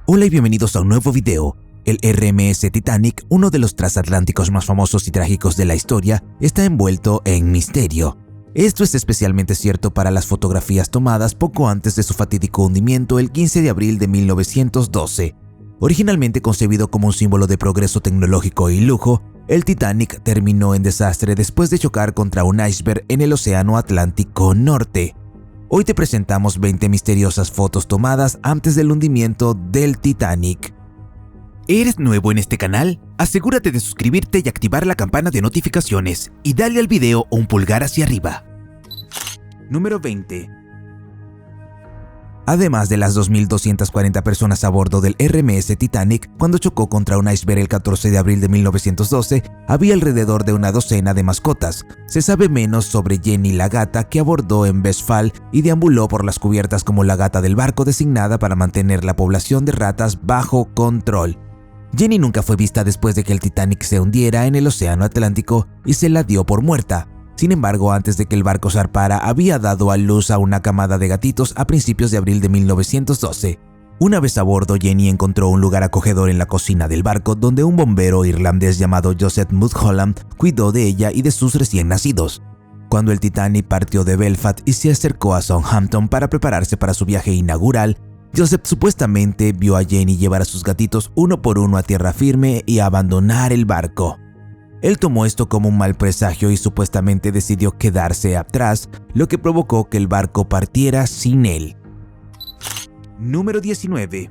Hola y bienvenidos a un nuevo video. El RMS Titanic, uno de los transatlánticos más famosos y trágicos de la historia, está envuelto en misterio. Esto es especialmente cierto para las fotografías tomadas poco antes de su fatídico hundimiento el 15 de abril de 1912. Originalmente concebido como un símbolo de progreso tecnológico y lujo, el Titanic terminó en desastre después de chocar contra un iceberg en el Océano Atlántico Norte. Hoy te presentamos 20 misteriosas fotos tomadas antes del hundimiento del Titanic. ¿Eres nuevo en este canal? Asegúrate de suscribirte y activar la campana de notificaciones y dale al video un pulgar hacia arriba. Número 20. Además de las 2.240 personas a bordo del RMS Titanic, cuando chocó contra un iceberg el 14 de abril de 1912, había alrededor de una docena de mascotas. Se sabe menos sobre Jenny la gata, que abordó en Westfall y deambuló por las cubiertas como la gata del barco designada para mantener la población de ratas bajo control. Jenny nunca fue vista después de que el Titanic se hundiera en el Océano Atlántico y se la dio por muerta. Sin embargo, antes de que el barco zarpara, había dado a luz a una camada de gatitos a principios de abril de 1912. Una vez a bordo, Jenny encontró un lugar acogedor en la cocina del barco donde un bombero irlandés llamado Joseph Mulholland cuidó de ella y de sus recién nacidos. Cuando el Titanic partió de Belfast y se acercó a Southampton para prepararse para su viaje inaugural, Joseph supuestamente vio a Jenny llevar a sus gatitos uno por uno a tierra firme y abandonar el barco. Él tomó esto como un mal presagio y supuestamente decidió quedarse atrás, lo que provocó que el barco partiera sin él. Número 19.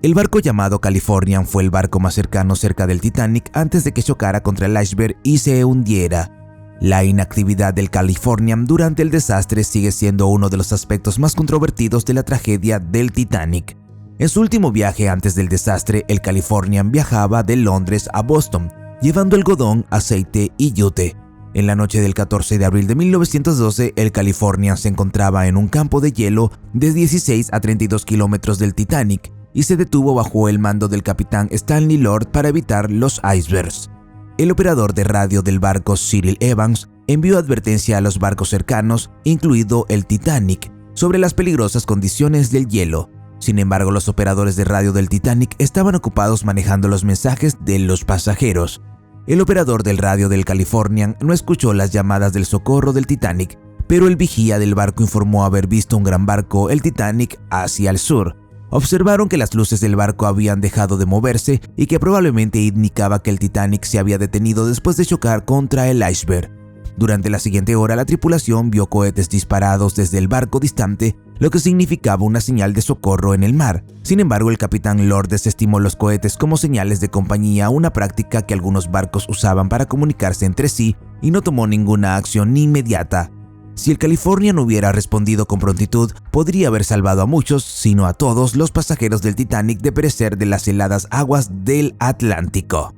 El barco llamado Californian fue el barco más cercano cerca del Titanic antes de que chocara contra el iceberg y se hundiera. La inactividad del Californian durante el desastre sigue siendo uno de los aspectos más controvertidos de la tragedia del Titanic. En su último viaje antes del desastre, el Californian viajaba de Londres a Boston, llevando algodón, aceite y yute. En la noche del 14 de abril de 1912, el Californian se encontraba en un campo de hielo de 16 a 32 kilómetros del Titanic y se detuvo bajo el mando del capitán Stanley Lord para evitar los icebergs. El operador de radio del barco, Cyril Evans, envió advertencia a los barcos cercanos, incluido el Titanic, sobre las peligrosas condiciones del hielo. Sin embargo, los operadores de radio del Titanic estaban ocupados manejando los mensajes de los pasajeros. El operador del radio del Californian no escuchó las llamadas del socorro del Titanic, pero el vigía del barco informó haber visto un gran barco, el Titanic, hacia el sur. Observaron que las luces del barco habían dejado de moverse y que probablemente indicaba que el Titanic se había detenido después de chocar contra el iceberg. Durante la siguiente hora, la tripulación vio cohetes disparados desde el barco distante, lo que significaba una señal de socorro en el mar. Sin embargo, el capitán Lord desestimó los cohetes como señales de compañía, una práctica que algunos barcos usaban para comunicarse entre sí, y no tomó ninguna acción inmediata. Si el California no hubiera respondido con prontitud, podría haber salvado a muchos, sino a todos los pasajeros del Titanic de perecer de las heladas aguas del Atlántico.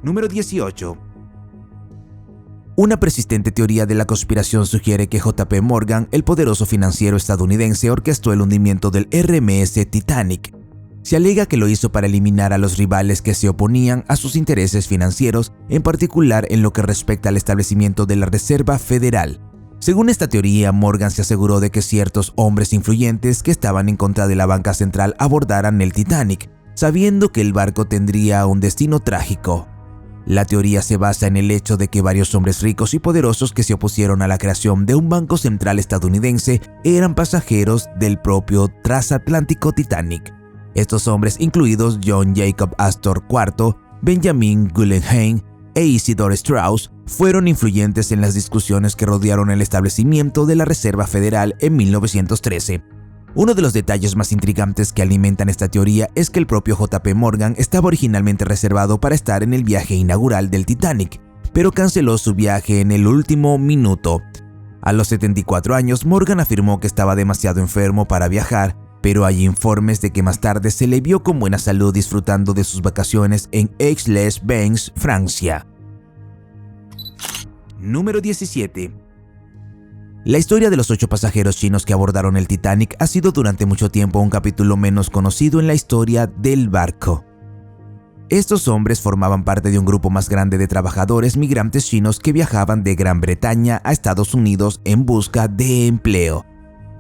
Número 18. Una persistente teoría de la conspiración sugiere que J.P. Morgan, el poderoso financiero estadounidense, orquestó el hundimiento del RMS Titanic. Se alega que lo hizo para eliminar a los rivales que se oponían a sus intereses financieros, en particular en lo que respecta al establecimiento de la Reserva Federal. Según esta teoría, Morgan se aseguró de que ciertos hombres influyentes que estaban en contra de la banca central abordaran el Titanic, sabiendo que el barco tendría un destino trágico. La teoría se basa en el hecho de que varios hombres ricos y poderosos que se opusieron a la creación de un banco central estadounidense eran pasajeros del propio transatlántico Titanic. Estos hombres, incluidos John Jacob Astor IV, Benjamin Guggenheim e Isidore Straus, fueron influyentes en las discusiones que rodearon el establecimiento de la Reserva Federal en 1913. Uno de los detalles más intrigantes que alimentan esta teoría es que el propio J.P. Morgan estaba originalmente reservado para estar en el viaje inaugural del Titanic, pero canceló su viaje en el último minuto. A los 74 años, Morgan afirmó que estaba demasiado enfermo para viajar, pero hay informes de que más tarde se le vio con buena salud disfrutando de sus vacaciones en Aix-les-Bains, Francia. Número 17. La historia de los 8 pasajeros chinos que abordaron el Titanic ha sido durante mucho tiempo un capítulo menos conocido en la historia del barco. Estos hombres formaban parte de un grupo más grande de trabajadores migrantes chinos que viajaban de Gran Bretaña a Estados Unidos en busca de empleo.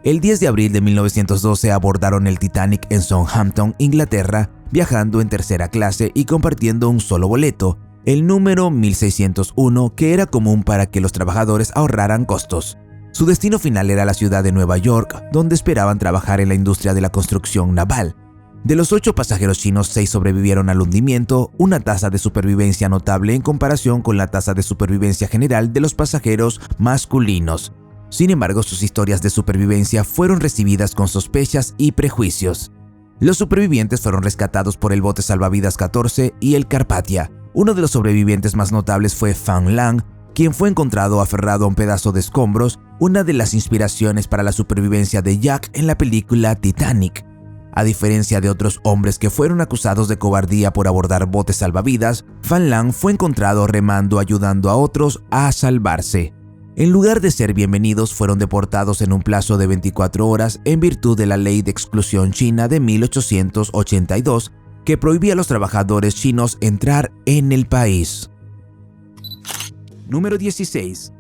El 10 de abril de 1912 abordaron el Titanic en Southampton, Inglaterra, viajando en tercera clase y compartiendo un solo boleto, el número 1601, que era común para que los trabajadores ahorraran costos. Su destino final era la ciudad de Nueva York, donde esperaban trabajar en la industria de la construcción naval. De los 8 pasajeros chinos, 6 sobrevivieron al hundimiento, una tasa de supervivencia notable en comparación con la tasa de supervivencia general de los pasajeros masculinos. Sin embargo, sus historias de supervivencia fueron recibidas con sospechas y prejuicios. Los supervivientes fueron rescatados por el bote salvavidas 14 y el Carpathia. Uno de los sobrevivientes más notables fue Fan Lang, quien fue encontrado aferrado a un pedazo de escombros, una de las inspiraciones para la supervivencia de Jack en la película Titanic. A diferencia de otros hombres que fueron acusados de cobardía por abordar botes salvavidas, Fan Lang fue encontrado remando ayudando a otros a salvarse. En lugar de ser bienvenidos, fueron deportados en un plazo de 24 horas en virtud de la Ley de Exclusión China de 1882, que prohibía a los trabajadores chinos entrar en el país. Número 16.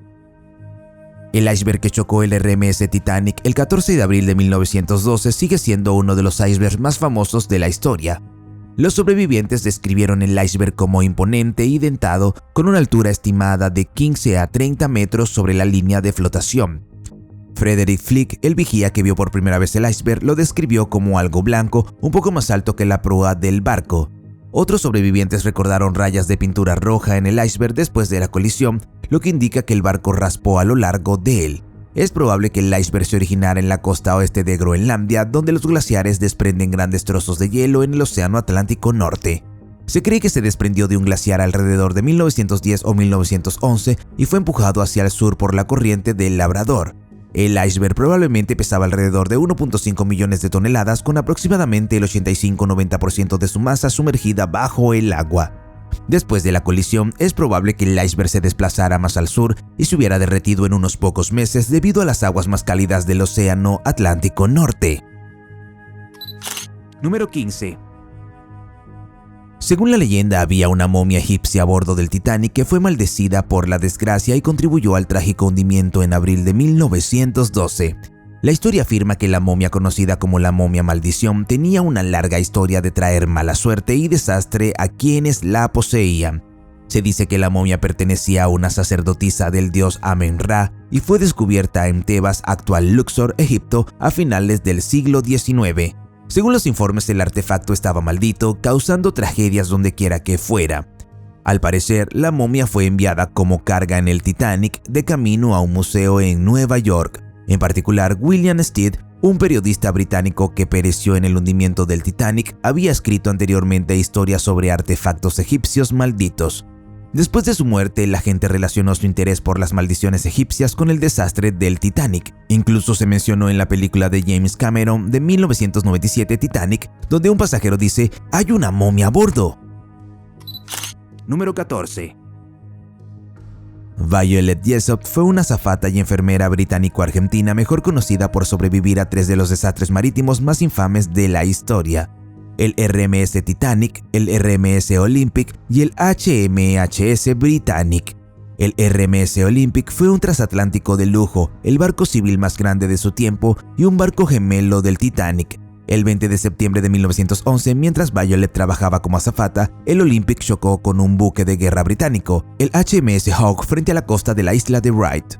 El iceberg que chocó el RMS Titanic el 14 de abril de 1912 sigue siendo uno de los icebergs más famosos de la historia. Los sobrevivientes describieron el iceberg como imponente y dentado, con una altura estimada de 15 a 30 metros sobre la línea de flotación. Frederick Flick, el vigía que vio por primera vez el iceberg, lo describió como algo blanco, un poco más alto que la proa del barco. Otros sobrevivientes recordaron rayas de pintura roja en el iceberg después de la colisión, lo que indica que el barco raspó a lo largo de él. Es probable que el iceberg se originara en la costa oeste de Groenlandia, donde los glaciares desprenden grandes trozos de hielo en el Océano Atlántico Norte. Se cree que se desprendió de un glaciar alrededor de 1910 o 1911 y fue empujado hacia el sur por la corriente del Labrador. El iceberg probablemente pesaba alrededor de 1.5 millones de toneladas, con aproximadamente el 85-90% de su masa sumergida bajo el agua. Después de la colisión, es probable que el iceberg se desplazara más al sur y se hubiera derretido en unos pocos meses debido a las aguas más cálidas del Océano Atlántico Norte. Número 15. Según la leyenda, había una momia egipcia a bordo del Titanic que fue maldecida por la desgracia y contribuyó al trágico hundimiento en abril de 1912. La historia afirma que la momia, conocida como la momia maldición, tenía una larga historia de traer mala suerte y desastre a quienes la poseían. Se dice que la momia pertenecía a una sacerdotisa del dios Amen-Ra y fue descubierta en Tebas, actual Luxor, Egipto, a finales del siglo XIX. Según los informes, el artefacto estaba maldito, causando tragedias donde quiera que fuera. Al parecer, la momia fue enviada como carga en el Titanic de camino a un museo en Nueva York. En particular, William Stead, un periodista británico que pereció en el hundimiento del Titanic, había escrito anteriormente historias sobre artefactos egipcios malditos. Después de su muerte, la gente relacionó su interés por las maldiciones egipcias con el desastre del Titanic. Incluso se mencionó en la película de James Cameron de 1997, Titanic, donde un pasajero dice: «¡Hay una momia a bordo!». Número 14. Violet Jessop fue una azafata y enfermera británico-argentina mejor conocida por sobrevivir a 3 de los desastres marítimos más infames de la historia: el RMS Titanic, el RMS Olympic y el HMHS Britannic. El RMS Olympic fue un transatlántico de lujo, el barco civil más grande de su tiempo y un barco gemelo del Titanic. El 20 de septiembre de 1911, mientras Violet trabajaba como azafata, el Olympic chocó con un buque de guerra británico, el HMS Hawke, frente a la costa de la isla de Wright.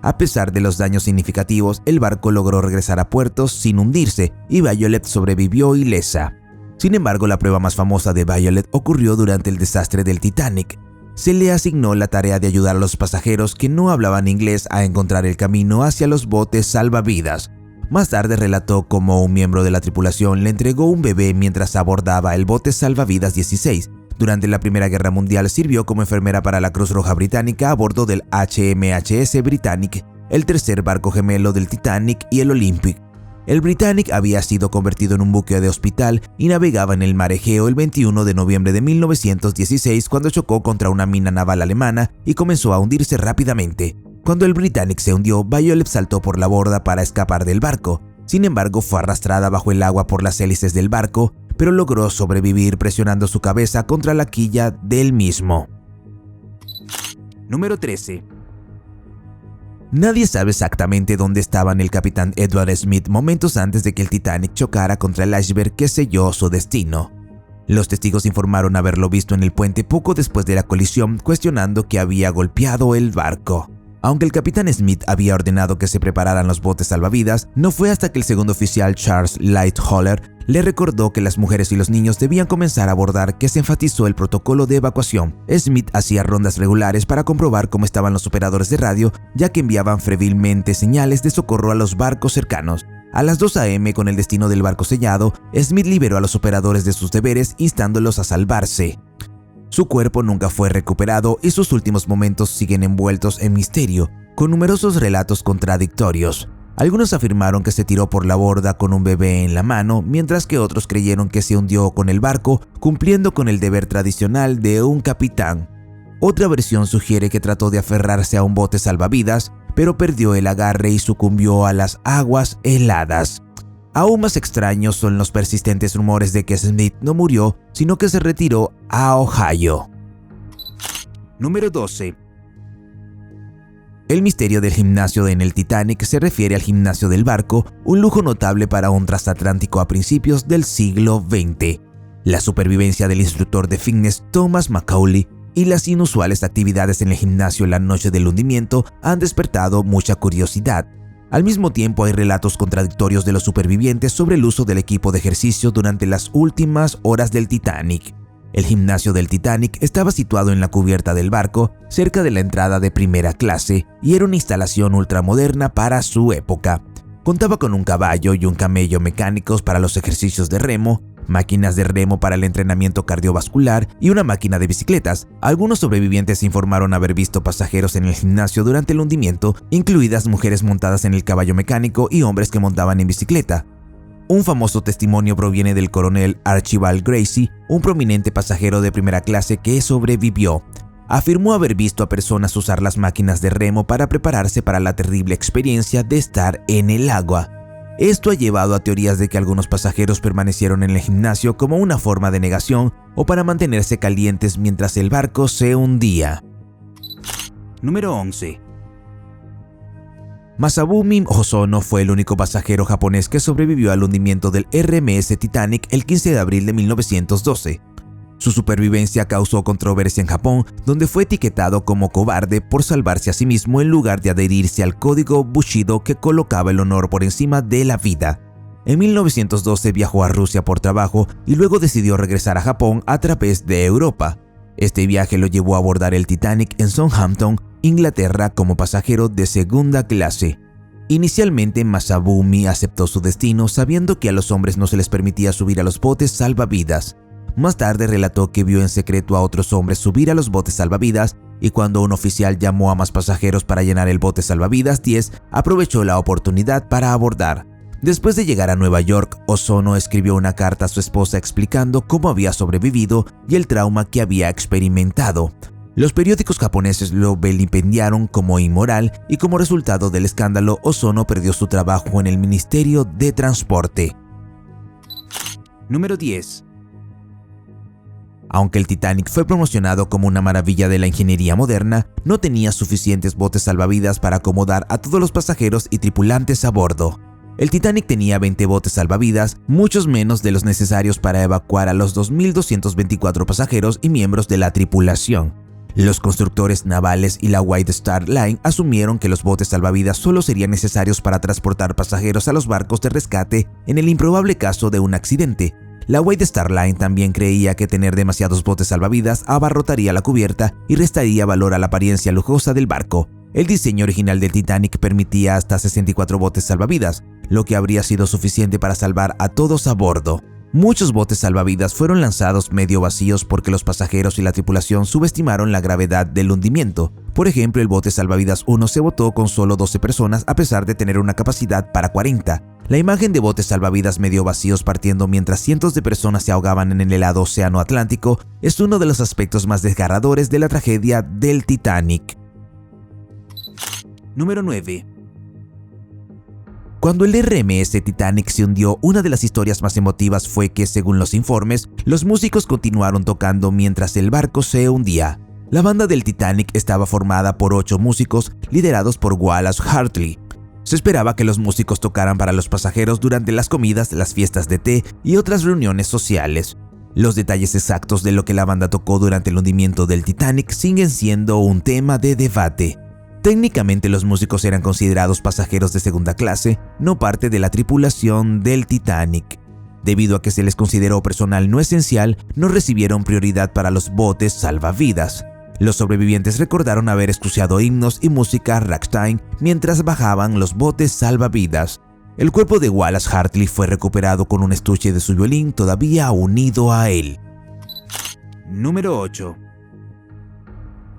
A pesar de los daños significativos, el barco logró regresar a puerto sin hundirse y Violet sobrevivió ilesa. Sin embargo, la prueba más famosa de Violet ocurrió durante el desastre del Titanic. Se le asignó la tarea de ayudar a los pasajeros que no hablaban inglés a encontrar el camino hacia los botes salvavidas. Más tarde relató cómo un miembro de la tripulación le entregó un bebé mientras abordaba el bote salvavidas 16. Durante la Primera Guerra Mundial sirvió como enfermera para la Cruz Roja Británica a bordo del HMHS Britannic, el tercer barco gemelo del Titanic y el Olympic. El Britannic había sido convertido en un buque de hospital y navegaba en el mar Egeo el 21 de noviembre de 1916 cuando chocó contra una mina naval alemana y comenzó a hundirse rápidamente. Cuando el Britannic se hundió, Violet saltó por la borda para escapar del barco. Sin embargo, fue arrastrada bajo el agua por las hélices del barco, pero logró sobrevivir presionando su cabeza contra la quilla del mismo. Número 13. Nadie sabe exactamente dónde estaban el capitán Edward Smith momentos antes de que el Titanic chocara contra el iceberg que selló su destino. Los testigos informaron haberlo visto en el puente poco después de la colisión, cuestionando que había golpeado el barco. Aunque el capitán Smith había ordenado que se prepararan los botes salvavidas, no fue hasta que el segundo oficial Charles Lightoller le recordó que las mujeres y los niños debían comenzar a abordar que se enfatizó el protocolo de evacuación. Smith hacía rondas regulares para comprobar cómo estaban los operadores de radio, ya que enviaban febrilmente señales de socorro a los barcos cercanos. A las 2 a.m., con el destino del barco sellado, Smith liberó a los operadores de sus deberes, instándolos a salvarse. Su cuerpo nunca fue recuperado y sus últimos momentos siguen envueltos en misterio, con numerosos relatos contradictorios. Algunos afirmaron que se tiró por la borda con un bebé en la mano, mientras que otros creyeron que se hundió con el barco, cumpliendo con el deber tradicional de un capitán. Otra versión sugiere que trató de aferrarse a un bote salvavidas, pero perdió el agarre y sucumbió a las aguas heladas. Aún más extraños son los persistentes rumores de que Smith no murió, sino que se retiró a Ohio. Número 12. El misterio del gimnasio en el Titanic se refiere al gimnasio del barco, un lujo notable para un transatlántico a principios del siglo XX. La supervivencia del instructor de fitness Thomas Macaulay y las inusuales actividades en el gimnasio la noche del hundimiento han despertado mucha curiosidad. Al mismo tiempo, hay relatos contradictorios de los supervivientes sobre el uso del equipo de ejercicio durante las últimas horas del Titanic. El gimnasio del Titanic estaba situado en la cubierta del barco, cerca de la entrada de primera clase, y era una instalación ultramoderna para su época. Contaba con un caballo y un camello mecánicos para los ejercicios de remo, máquinas de remo para el entrenamiento cardiovascular y una máquina de bicicletas. Algunos sobrevivientes informaron haber visto pasajeros en el gimnasio durante el hundimiento, incluidas mujeres montadas en el caballo mecánico y hombres que montaban en bicicleta. Un famoso testimonio proviene del coronel Archibald Gracie, un prominente pasajero de primera clase que sobrevivió. Afirmó haber visto a personas usar las máquinas de remo para prepararse para la terrible experiencia de estar en el agua. Esto ha llevado a teorías de que algunos pasajeros permanecieron en el gimnasio como una forma de negación o para mantenerse calientes mientras el barco se hundía. Número 11. Masabumi Hosono fue el único pasajero japonés que sobrevivió al hundimiento del RMS Titanic el 15 de abril de 1912. Su supervivencia causó controversia en Japón, donde fue etiquetado como cobarde por salvarse a sí mismo en lugar de adherirse al código Bushido que colocaba el honor por encima de la vida. En 1912 viajó a Rusia por trabajo y luego decidió regresar a Japón a través de Europa. Este viaje lo llevó a abordar el Titanic en Southampton, Inglaterra, como pasajero de segunda clase. Inicialmente, Masabumi aceptó su destino sabiendo que a los hombres no se les permitía subir a los botes salvavidas. Más tarde relató que vio en secreto a otros hombres subir a los botes salvavidas y cuando un oficial llamó a más pasajeros para llenar el bote salvavidas 10, aprovechó la oportunidad para abordar. Después de llegar a Nueva York, Hosono escribió una carta a su esposa explicando cómo había sobrevivido y el trauma que había experimentado. Los periódicos japoneses lo vilipendiaron como inmoral y como resultado del escándalo, Hosono perdió su trabajo en el Ministerio de Transporte. Número 10. Aunque el Titanic fue promocionado como una maravilla de la ingeniería moderna, no tenía suficientes botes salvavidas para acomodar a todos los pasajeros y tripulantes a bordo. El Titanic tenía 20 botes salvavidas, muchos menos de los necesarios para evacuar a los 2.224 pasajeros y miembros de la tripulación. Los constructores navales y la White Star Line asumieron que los botes salvavidas solo serían necesarios para transportar pasajeros a los barcos de rescate en el improbable caso de un accidente. La White Star Line también creía que tener demasiados botes salvavidas abarrotaría la cubierta y restaría valor a la apariencia lujosa del barco. El diseño original del Titanic permitía hasta 64 botes salvavidas, lo que habría sido suficiente para salvar a todos a bordo. Muchos botes salvavidas fueron lanzados medio vacíos porque los pasajeros y la tripulación subestimaron la gravedad del hundimiento. Por ejemplo, el bote salvavidas 1 se botó con solo 12 personas a pesar de tener una capacidad para 40. La imagen de botes salvavidas medio vacíos partiendo mientras cientos de personas se ahogaban en el helado océano Atlántico es uno de los aspectos más desgarradores de la tragedia del Titanic. Número 9. Cuando el RMS Titanic se hundió, una de las historias más emotivas fue que, según los informes, los músicos continuaron tocando mientras el barco se hundía. La banda del Titanic estaba formada por 8 músicos liderados por Wallace Hartley. Se esperaba que los músicos tocaran para los pasajeros durante las comidas, las fiestas de té y otras reuniones sociales. Los detalles exactos de lo que la banda tocó durante el hundimiento del Titanic siguen siendo un tema de debate. Técnicamente los músicos eran considerados pasajeros de segunda clase, no parte de la tripulación del Titanic. Debido a que se les consideró personal no esencial, no recibieron prioridad para los botes salvavidas. Los sobrevivientes recordaron haber escuchado himnos y música ragtime mientras bajaban los botes salvavidas. El cuerpo de Wallace Hartley fue recuperado con un estuche de su violín todavía unido a él. Número 8.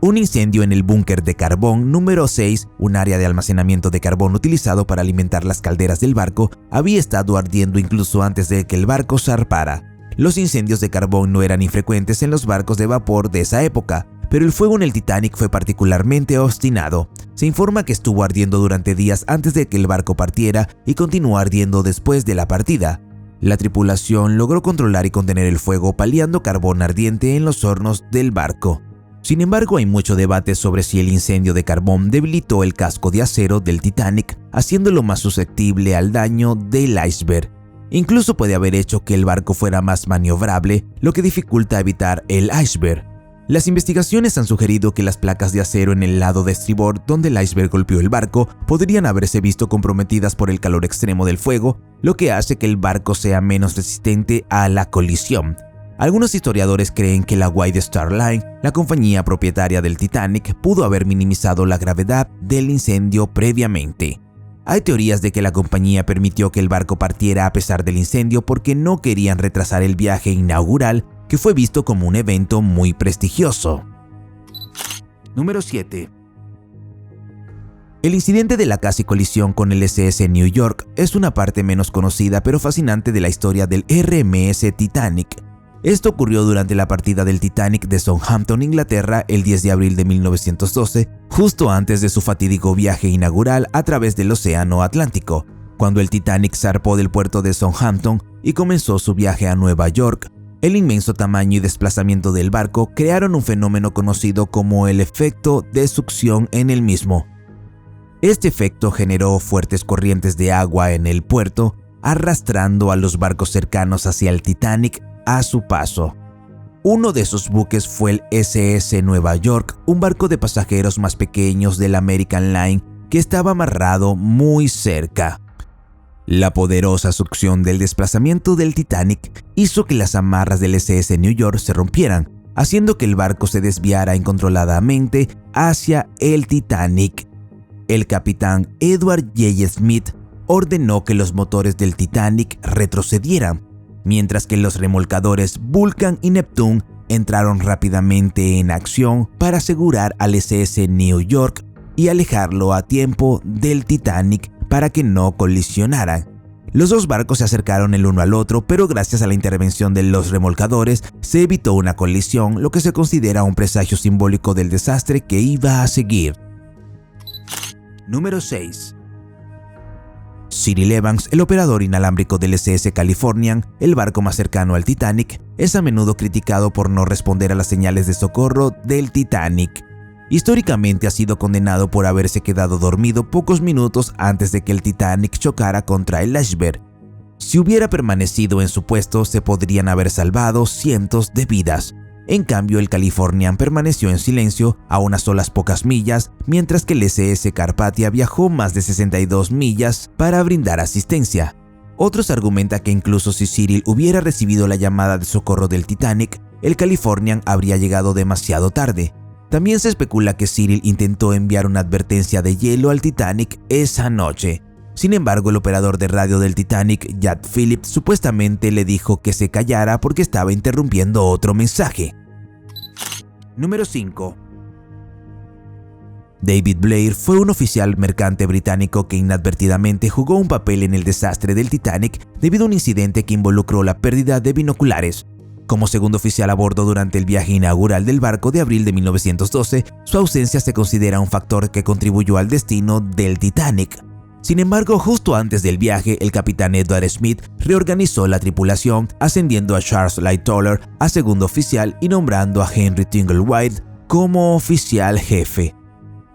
Un incendio en el búnker de carbón número 6, un área de almacenamiento de carbón utilizado para alimentar las calderas del barco, había estado ardiendo incluso antes de que el barco zarpara. Los incendios de carbón no eran infrecuentes en los barcos de vapor de esa época, pero el fuego en el Titanic fue particularmente obstinado. Se informa que estuvo ardiendo durante días antes de que el barco partiera y continuó ardiendo después de la partida. La tripulación logró controlar y contener el fuego paliando carbón ardiente en los hornos del barco. Sin embargo, hay mucho debate sobre si el incendio de carbón debilitó el casco de acero del Titanic, haciéndolo más susceptible al daño del iceberg. Incluso puede haber hecho que el barco fuera más maniobrable, lo que dificulta evitar el iceberg. Las investigaciones han sugerido que las placas de acero en el lado de estribor donde el iceberg golpeó el barco podrían haberse visto comprometidas por el calor extremo del fuego, lo que hace que el barco sea menos resistente a la colisión. Algunos historiadores creen que la White Star Line, la compañía propietaria del Titanic, pudo haber minimizado la gravedad del incendio previamente. Hay teorías de que la compañía permitió que el barco partiera a pesar del incendio porque no querían retrasar el viaje inaugural, que fue visto como un evento muy prestigioso. Número 7. El incidente de la casi colisión con el SS New York es una parte menos conocida pero fascinante de la historia del RMS Titanic. Esto ocurrió durante la partida del Titanic de Southampton, Inglaterra, el 10 de abril de 1912, justo antes de su fatídico viaje inaugural a través del Océano Atlántico, cuando el Titanic zarpó del puerto de Southampton y comenzó su viaje a Nueva York. El inmenso tamaño y desplazamiento del barco crearon un fenómeno conocido como el efecto de succión en el mismo. Este efecto generó fuertes corrientes de agua en el puerto, arrastrando a los barcos cercanos hacia el Titanic a su paso. Uno de esos buques fue el SS Nueva York, un barco de pasajeros más pequeños del American Line que estaba amarrado muy cerca. La poderosa succión del desplazamiento del Titanic hizo que las amarras del SS New York se rompieran, haciendo que el barco se desviara incontroladamente hacia el Titanic. El capitán Edward J. Smith ordenó que los motores del Titanic retrocedieran, mientras que los remolcadores Vulcan y Neptune entraron rápidamente en acción para asegurar al SS New York y alejarlo a tiempo del Titanic para que no colisionaran. Los dos barcos se acercaron el uno al otro, pero gracias a la intervención de los remolcadores se evitó una colisión, lo que se considera un presagio simbólico del desastre que iba a seguir. Número 6. Cyril Evans, el operador inalámbrico del SS Californian, el barco más cercano al Titanic, es a menudo criticado por no responder a las señales de socorro del Titanic. Históricamente ha sido condenado por haberse quedado dormido pocos minutos antes de que el Titanic chocara contra el iceberg. Si hubiera permanecido en su puesto, se podrían haber salvado cientos de vidas. En cambio, el Californian permaneció en silencio a unas solas pocas millas, mientras que el SS Carpathia viajó más de 62 millas para brindar asistencia. Otros argumentan que incluso si Cyril hubiera recibido la llamada de socorro del Titanic, el Californian habría llegado demasiado tarde. También se especula que Cyril intentó enviar una advertencia de hielo al Titanic esa noche. Sin embargo, el operador de radio del Titanic, Jack Phillips, supuestamente le dijo que se callara porque estaba interrumpiendo otro mensaje. Número 5. David Blair fue un oficial mercante británico que inadvertidamente jugó un papel en el desastre del Titanic debido a un incidente que involucró la pérdida de binoculares. Como segundo oficial a bordo durante el viaje inaugural del barco de abril de 1912, su ausencia se considera un factor que contribuyó al destino del Titanic. Sin embargo, justo antes del viaje, el capitán Edward Smith reorganizó la tripulación, ascendiendo a Charles Lightoller a segundo oficial y nombrando a Henry Tingle White como oficial jefe.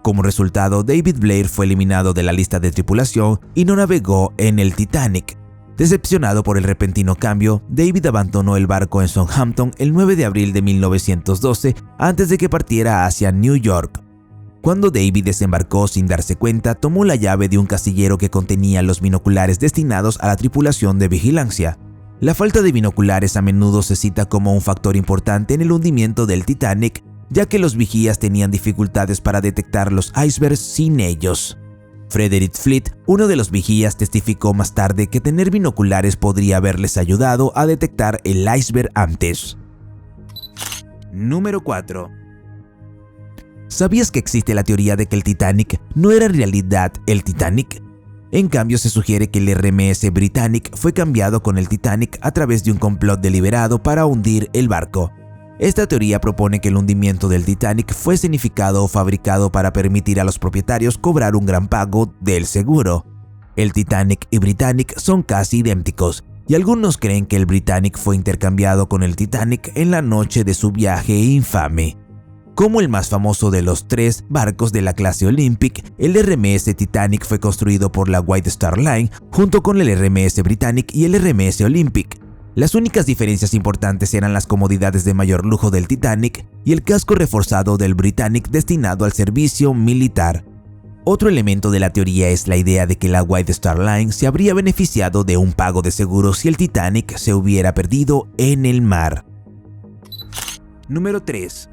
Como resultado, David Blair fue eliminado de la lista de tripulación y no navegó en el Titanic. Decepcionado por el repentino cambio, David abandonó el barco en Southampton el 9 de abril de 1912 antes de que partiera hacia New York. Cuando David desembarcó sin darse cuenta, tomó la llave de un casillero que contenía los binoculares destinados a la tripulación de vigilancia. La falta de binoculares a menudo se cita como un factor importante en el hundimiento del Titanic, ya que los vigías tenían dificultades para detectar los icebergs sin ellos. Frederick Fleet, uno de los vigías, testificó más tarde que tener binoculares podría haberles ayudado a detectar el iceberg antes. Número 4. ¿Sabías que existe la teoría de que el Titanic no era en realidad el Titanic? En cambio, se sugiere que el RMS Britannic fue cambiado con el Titanic a través de un complot deliberado para hundir el barco. Esta teoría propone que el hundimiento del Titanic fue escenificado o fabricado para permitir a los propietarios cobrar un gran pago del seguro. El Titanic y Britannic son casi idénticos, y algunos creen que el Britannic fue intercambiado con el Titanic en la noche de su viaje infame. Como el más famoso de los tres barcos de la clase Olympic, el RMS Titanic fue construido por la White Star Line junto con el RMS Britannic y el RMS Olympic. Las únicas diferencias importantes eran las comodidades de mayor lujo del Titanic y el casco reforzado del Britannic destinado al servicio militar. Otro elemento de la teoría es la idea de que la White Star Line se habría beneficiado de un pago de seguro si el Titanic se hubiera perdido en el mar. Número 3.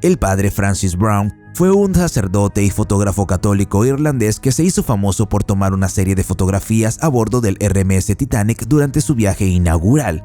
El padre Francis Brown fue un sacerdote y fotógrafo católico irlandés que se hizo famoso por tomar una serie de fotografías a bordo del RMS Titanic durante su viaje inaugural.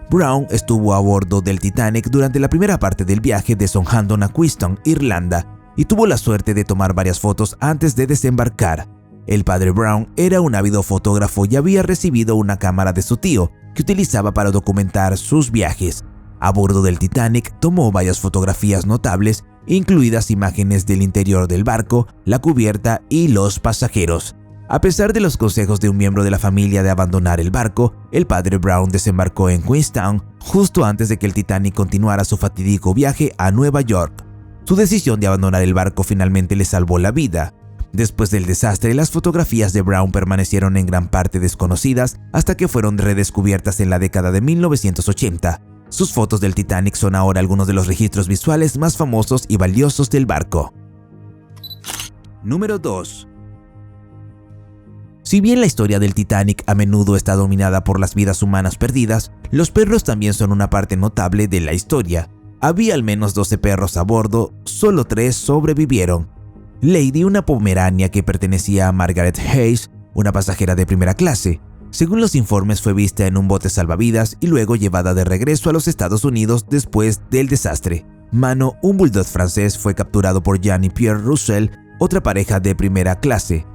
Brown estuvo a bordo del Titanic durante la primera parte del viaje de Southampton a Queenstown, Irlanda, y tuvo la suerte de tomar varias fotos antes de desembarcar. El padre Brown era un ávido fotógrafo y había recibido una cámara de su tío, que utilizaba para documentar sus viajes. A bordo del Titanic tomó varias fotografías notables, incluidas imágenes del interior del barco, la cubierta y los pasajeros. A pesar de los consejos de un miembro de la familia de abandonar el barco, el padre Brown desembarcó en Queenstown justo antes de que el Titanic continuara su fatídico viaje a Nueva York. Su decisión de abandonar el barco finalmente le salvó la vida. Después del desastre, las fotografías de Brown permanecieron en gran parte desconocidas hasta que fueron redescubiertas en la década de 1980. Sus fotos del Titanic son ahora algunos de los registros visuales más famosos y valiosos del barco. Número 2. Si bien la historia del Titanic a menudo está dominada por las vidas humanas perdidas, los perros también son una parte notable de la historia. Había al menos 12 perros a bordo, solo 3 sobrevivieron. Lady, una pomerania que pertenecía a Margaret Hayes, una pasajera de primera clase. Según los informes, fue vista en un bote salvavidas y luego llevada de regreso a los Estados Unidos después del desastre. Mano, un bulldog francés, fue capturado por Jean y Pierre Roussel, otra pareja de primera clase.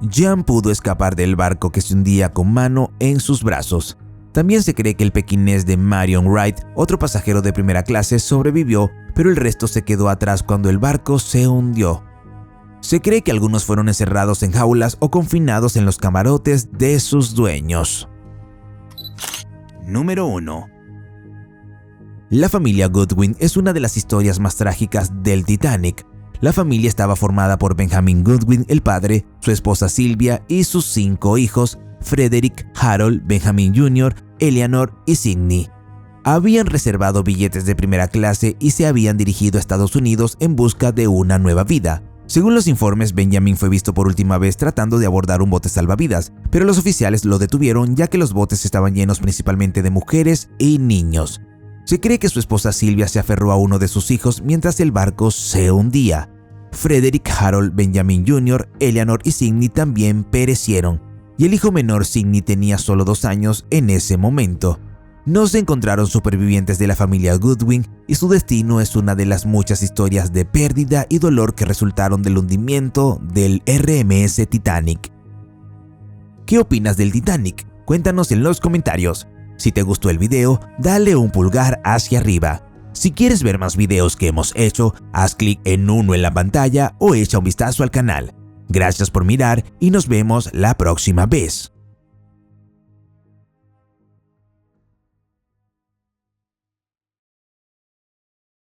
Jean pudo escapar del barco que se hundía con Mano en sus brazos. También se cree que el pequinés de Marion Wright, otro pasajero de primera clase, sobrevivió, pero el resto se quedó atrás cuando el barco se hundió. Se cree que algunos fueron encerrados en jaulas o confinados en los camarotes de sus dueños. Número 1. La familia Goodwin es una de las historias más trágicas del Titanic. La familia estaba formada por Benjamin Goodwin, el padre, su esposa Sylvia y sus 5 hijos, Frederick, Harold, Benjamin Jr., Eleanor y Sidney. Habían reservado billetes de primera clase y se habían dirigido a Estados Unidos en busca de una nueva vida. Según los informes, Benjamin fue visto por última vez tratando de abordar un bote salvavidas, pero los oficiales lo detuvieron ya que los botes estaban llenos principalmente de mujeres y niños. Se cree que su esposa Sylvia se aferró a uno de sus hijos mientras el barco se hundía. Frederick, Harold, Benjamin Jr., Eleanor y Sidney también perecieron, y el hijo menor Sidney tenía solo 2 años en ese momento. No se encontraron supervivientes de la familia Goodwin y su destino es una de las muchas historias de pérdida y dolor que resultaron del hundimiento del RMS Titanic. ¿Qué opinas del Titanic? Cuéntanos en los comentarios. Si te gustó el video, dale un pulgar hacia arriba. Si quieres ver más videos que hemos hecho, haz clic en uno en la pantalla o echa un vistazo al canal. Gracias por mirar y nos vemos la próxima vez.